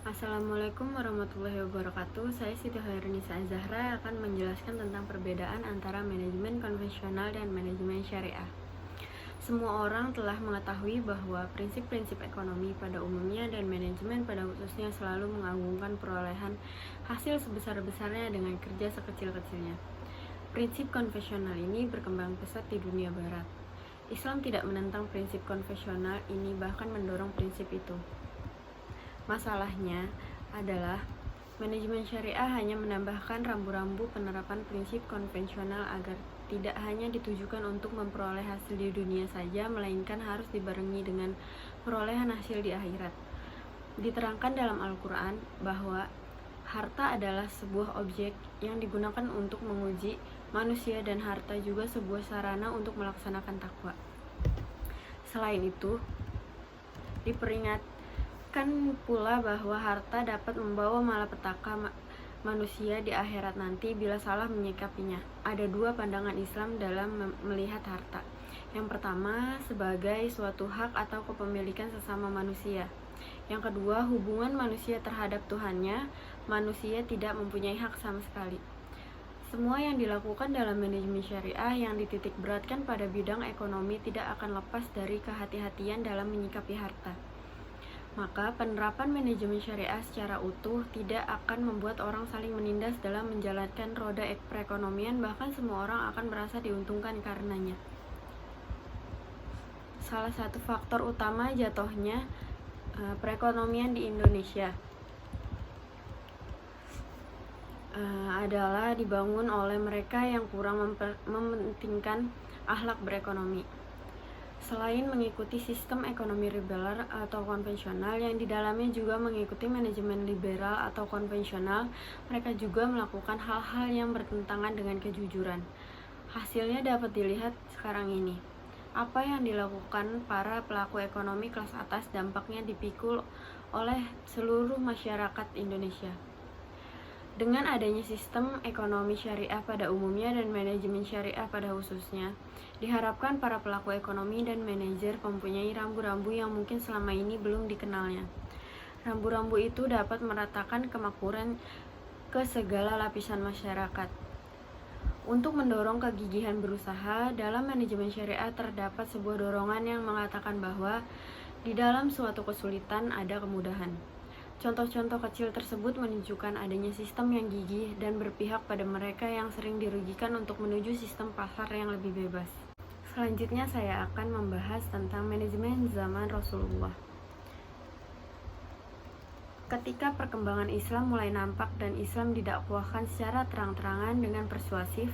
Assalamualaikum warahmatullahi wabarakatuh. Saya Siti Hoirunisa Zahra akan menjelaskan tentang perbedaan antara manajemen konvensional dan manajemen syariah. Semua orang telah mengetahui bahwa prinsip-prinsip ekonomi pada umumnya dan manajemen pada khususnya selalu mengagungkan perolehan hasil sebesar-besarnya dengan kerja sekecil-kecilnya. Prinsip konvensional ini berkembang pesat di dunia barat. Islam tidak menentang prinsip konvensional ini, bahkan mendorong prinsip itu. Masalahnya adalah manajemen syariah hanya menambahkan rambu-rambu penerapan prinsip konvensional agar tidak hanya ditujukan untuk memperoleh hasil di dunia saja, melainkan harus dibarengi dengan perolehan hasil di akhirat. Diterangkan dalam Al-Quran bahwa harta adalah sebuah objek yang digunakan untuk menguji manusia dan harta juga sebuah sarana untuk melaksanakan takwa. Selain itu, diperingatkan pula bahwa harta dapat membawa malapetaka manusia di akhirat nanti bila salah menyikapinya. Ada dua pandangan Islam dalam melihat harta. Yang pertama, sebagai suatu hak atau kepemilikan sesama manusia. Yang kedua, hubungan manusia terhadap Tuhannya. Manusia tidak mempunyai hak sama sekali. Semua yang dilakukan dalam manajemen syariah yang dititik beratkan pada bidang ekonomi tidak akan lepas dari kehati-hatian dalam menyikapi harta. Maka penerapan manajemen syariah secara utuh tidak akan membuat orang saling menindas dalam menjalankan roda perekonomian, bahkan semua orang akan merasa diuntungkan karenanya. Salah satu faktor utama jatuhnya perekonomian di Indonesia adalah dibangun oleh mereka yang kurang mementingkan akhlak berekonomi. Selain mengikuti sistem ekonomi liberal atau konvensional yang di dalamnya juga mengikuti manajemen liberal atau konvensional, mereka juga melakukan hal-hal yang bertentangan dengan kejujuran. Hasilnya dapat dilihat sekarang ini. Apa yang dilakukan para pelaku ekonomi kelas atas dampaknya dipikul oleh seluruh masyarakat Indonesia. Dengan adanya sistem ekonomi syariah pada umumnya dan manajemen syariah pada khususnya, diharapkan para pelaku ekonomi dan manajer mempunyai rambu-rambu yang mungkin selama ini belum dikenalnya. Rambu-rambu itu dapat meratakan kemakmuran ke segala lapisan masyarakat. Untuk mendorong kegigihan berusaha, dalam manajemen syariah terdapat sebuah dorongan yang mengatakan bahwa di dalam suatu kesulitan ada kemudahan. Contoh-contoh kecil tersebut menunjukkan adanya sistem yang gigih dan berpihak pada mereka yang sering dirugikan untuk menuju sistem pasar yang lebih bebas. Selanjutnya saya akan membahas tentang manajemen zaman Rasulullah. Ketika perkembangan Islam mulai nampak dan Islam didakwahkan secara terang-terangan dengan persuasif,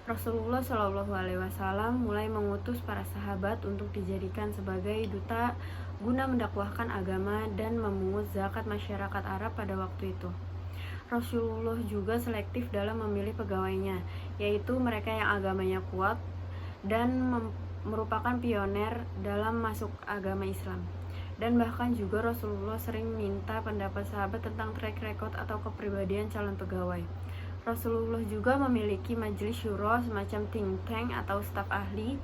Rasulullah SAW mulai mengutus para sahabat untuk dijadikan sebagai duta guna mendakwahkan agama dan memungut zakat masyarakat Arab pada waktu itu. Rasulullah juga selektif dalam memilih pegawainya, yaitu mereka yang agamanya kuat dan merupakan pioner dalam masuk agama Islam. Dan bahkan juga Rasulullah sering minta pendapat sahabat tentang track record atau kepribadian calon pegawai. Rasulullah juga memiliki majelis syuro, semacam think tank atau staf ahli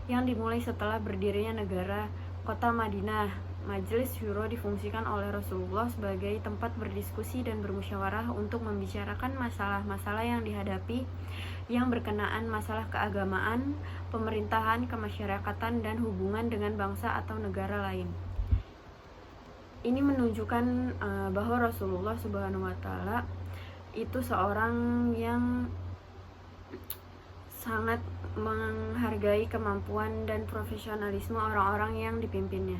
yang dimulai setelah berdirinya negara kota Madinah. Majelis syuro difungsikan oleh Rasulullah sebagai tempat berdiskusi dan bermusyawarah untuk membicarakan masalah-masalah yang dihadapi yang berkenaan masalah keagamaan, pemerintahan, kemasyarakatan, dan hubungan dengan bangsa atau negara lain. Ini menunjukkan bahwa Rasulullah SWT itu seorang yang sangat menghargai kemampuan dan profesionalisme orang-orang yang dipimpinnya.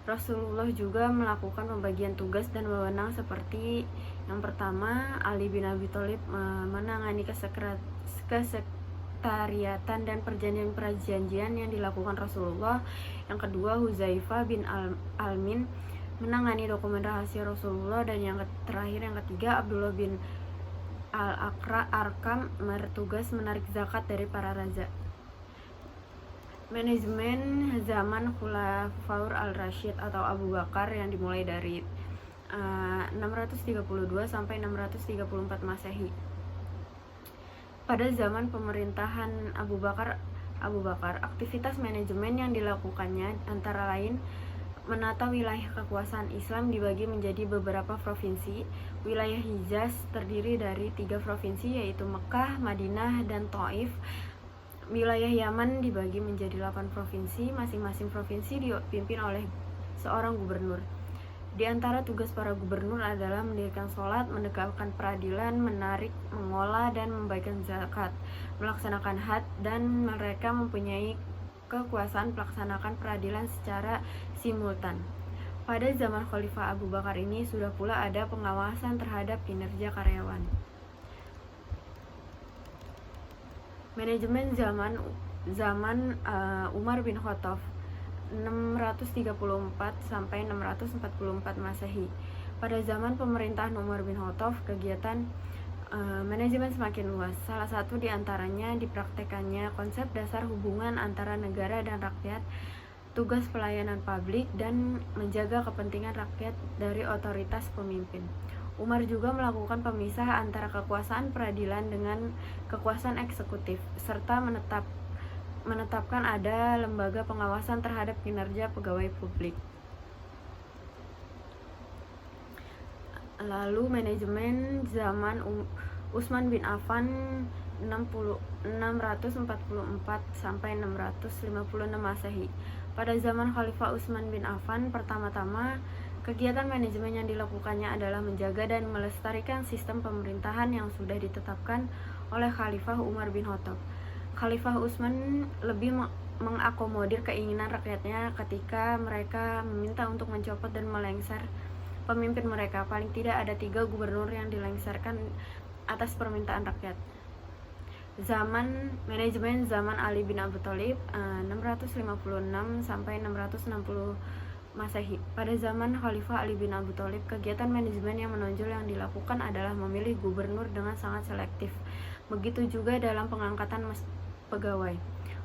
Rasulullah juga melakukan pembagian tugas dan wewenang seperti yang pertama, Ali bin Abi Thalib menangani kesekretariatan dan perjanjian-perjanjian yang dilakukan Rasulullah. Yang kedua, Huzaifah bin Almin menangani dokumen rahasia Rasulullah, dan yang terakhir yang ketiga, Abdullah bin Al-Arkam bertugas menarik zakat dari para raja. Manajemen zaman Khulafaur al-Rasyid atau Abu Bakar yang dimulai dari 632 sampai 634 Masehi. Pada zaman pemerintahan Abu Bakar, aktivitas manajemen yang dilakukannya antara lain menata wilayah kekuasaan Islam dibagi menjadi beberapa provinsi. Wilayah Hijaz terdiri dari 3 provinsi, yaitu Mekah, Madinah, dan Taif. Wilayah Yaman dibagi menjadi 8 provinsi, masing-masing provinsi dipimpin oleh seorang gubernur. Di antara tugas para gubernur adalah mendirikan sholat, menegakkan peradilan, menarik, mengolah, dan membagikan zakat, melaksanakan had, dan mereka mempunyai kekuasaan melaksanakan peradilan secara simultan. Pada zaman Khalifah Abu Bakar ini sudah pula ada pengawasan terhadap kinerja karyawan. Manajemen zaman Umar bin Khattab 634 sampai 644 Masehi. Pada zaman pemerintahan Umar bin Khattab, kegiatan manajemen semakin luas. Salah satu di antaranya dipraktekannya konsep dasar hubungan antara negara dan rakyat, tugas pelayanan publik, dan menjaga kepentingan rakyat dari otoritas pemimpin. Umar juga melakukan pemisah antara kekuasaan peradilan dengan kekuasaan eksekutif, serta menetapkan ada lembaga pengawasan terhadap kinerja pegawai publik. Lalu manajemen zaman Utsman bin Affan 644 sampai 656 Masehi. Pada zaman Khalifah Utsman bin Affan, pertama-tama kegiatan manajemen yang dilakukannya adalah menjaga dan melestarikan sistem pemerintahan yang sudah ditetapkan oleh Khalifah Umar bin Khattab. Khalifah Utsman lebih mengakomodir keinginan rakyatnya ketika mereka meminta untuk mencopot dan melengsar pemimpin mereka. Paling tidak ada 3 gubernur yang dilengsarkan atas permintaan rakyat. Manajemen zaman Ali bin Abi Thalib 656 sampai 660 Masehi. Pada zaman Khalifah Ali bin Abi Thalib, kegiatan manajemen yang menonjol yang dilakukan adalah memilih gubernur dengan sangat selektif. Begitu juga dalam pengangkatan pegawai.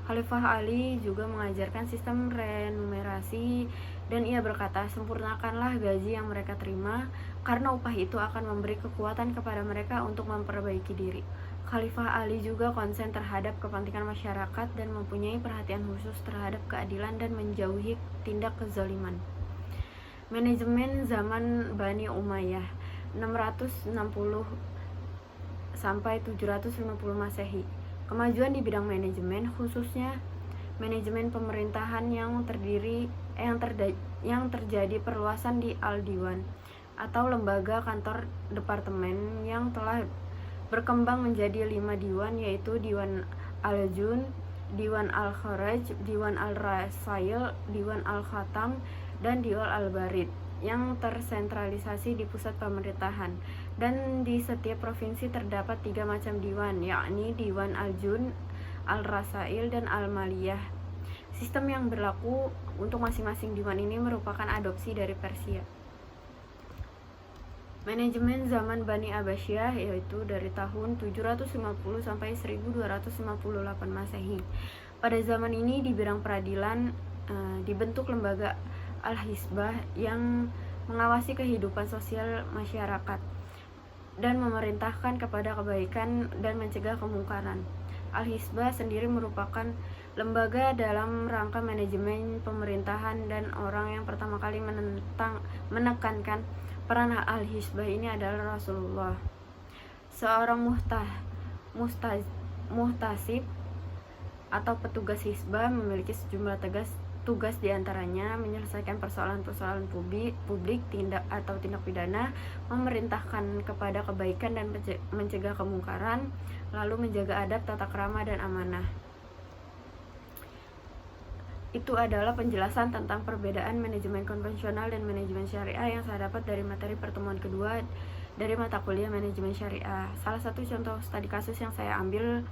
Khalifah Ali juga mengajarkan sistem remunerasi, dan ia berkata, sempurnakanlah gaji yang mereka terima, karena upah itu akan memberi kekuatan kepada mereka untuk memperbaiki diri. Khalifah Ali juga konsen terhadap kepentingan masyarakat dan mempunyai perhatian khusus terhadap keadilan dan menjauhi tindak kezaliman. Manajemen zaman Bani Umayyah 660 sampai 750 Masehi. Kemajuan di bidang manajemen, khususnya manajemen pemerintahan yang terjadi perluasan di Al-Diwan atau lembaga kantor departemen yang telah berkembang menjadi 5 diwan, yaitu Diwan Al-Jun, Diwan Al-Kharaj, Diwan Al-Rasail, Diwan Al-Khatam, dan Diwan Al-Barid, yang tersentralisasi di pusat pemerintahan. Dan di setiap provinsi terdapat 3 macam diwan, yakni Diwan Al-Jun, Al-Rasail, dan Al-Maliyah. Sistem yang berlaku untuk masing-masing diwan ini merupakan adopsi dari Persia. Manajemen zaman Bani Abbasiyah, yaitu dari tahun 750 sampai 1258 Masehi. Pada zaman ini di bidang peradilan dibentuk lembaga Al-Hisbah yang mengawasi kehidupan sosial masyarakat dan memerintahkan kepada kebaikan dan mencegah kemungkaran. Al-Hisbah sendiri merupakan lembaga dalam rangka manajemen pemerintahan, dan orang yang pertama kali menekankan peran Al-Hisbah ini adalah Rasulullah. Seorang muhtasib atau petugas hisbah memiliki sejumlah tugas diantaranya menyelesaikan persoalan-persoalan publik, tindak pidana, memerintahkan kepada kebaikan dan mencegah kemungkaran, lalu menjaga adab, tata krama, dan amanah. Itu adalah penjelasan tentang perbedaan manajemen konvensional dan manajemen syariah yang saya dapat dari materi pertemuan kedua dari mata kuliah manajemen syariah. Salah satu contoh studi kasus yang saya ambil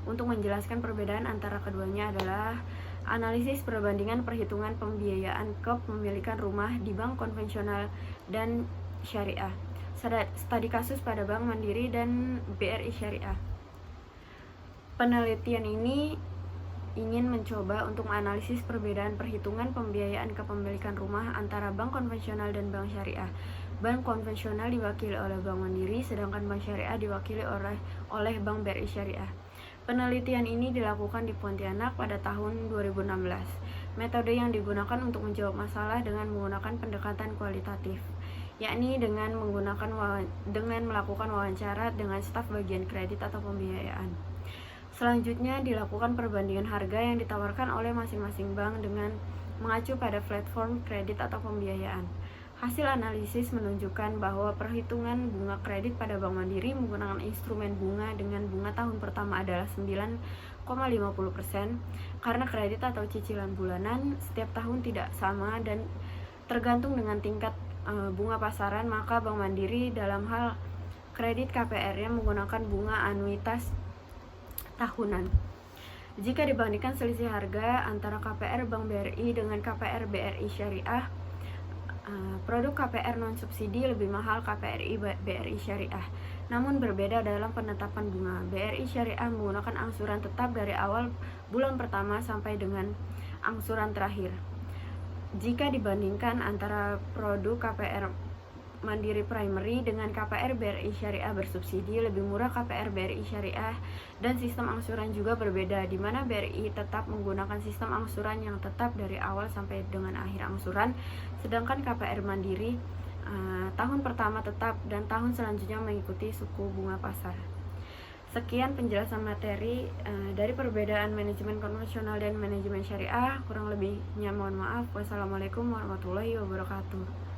untuk menjelaskan perbedaan antara keduanya adalah analisis perbandingan perhitungan pembiayaan kepemilikan rumah di bank konvensional dan syariah. Studi kasus pada Bank Mandiri dan BRI Syariah. Penelitian ini ingin mencoba untuk menganalisis perbedaan perhitungan pembiayaan kepemilikan rumah antara bank konvensional dan bank syariah. Bank konvensional diwakili oleh Bank Mandiri, sedangkan bank syariah diwakili oleh Bank BRI Syariah. Penelitian ini dilakukan di Pontianak pada tahun 2016. Metode yang digunakan untuk menjawab masalah dengan menggunakan pendekatan kualitatif, yakni dengan melakukan wawancara dengan staf bagian kredit atau pembiayaan. Selanjutnya dilakukan perbandingan harga yang ditawarkan oleh masing-masing bank dengan mengacu pada platform kredit atau pembiayaan. Hasil analisis menunjukkan bahwa perhitungan bunga kredit pada Bank Mandiri menggunakan instrumen bunga dengan bunga tahun pertama adalah 9,50% karena kredit atau cicilan bulanan setiap tahun tidak sama dan tergantung dengan tingkat bunga pasaran, maka Bank Mandiri dalam hal kredit KPR-nya menggunakan bunga anuitas tahunan. Jika dibandingkan selisih harga antara KPR Bank BRI dengan KPR BRI Syariah, produk KPR non-subsidi lebih mahal KPRI BRI Syariah, namun berbeda dalam penetapan bunga. BRI Syariah menggunakan angsuran tetap dari awal bulan pertama sampai dengan angsuran terakhir. Jika dibandingkan antara produk KPR Mandiri Primary dengan KPR BRI Syariah bersubsidi, lebih murah KPR BRI Syariah, dan sistem angsuran juga berbeda, di mana BRI tetap menggunakan sistem angsuran yang tetap dari awal sampai dengan akhir angsuran, sedangkan KPR Mandiri tahun pertama tetap dan tahun selanjutnya mengikuti suku bunga pasar. Sekian penjelasan materi dari perbedaan manajemen konvensional dan manajemen syariah. Kurang lebihnya mohon maaf. Wassalamualaikum warahmatullahi wabarakatuh.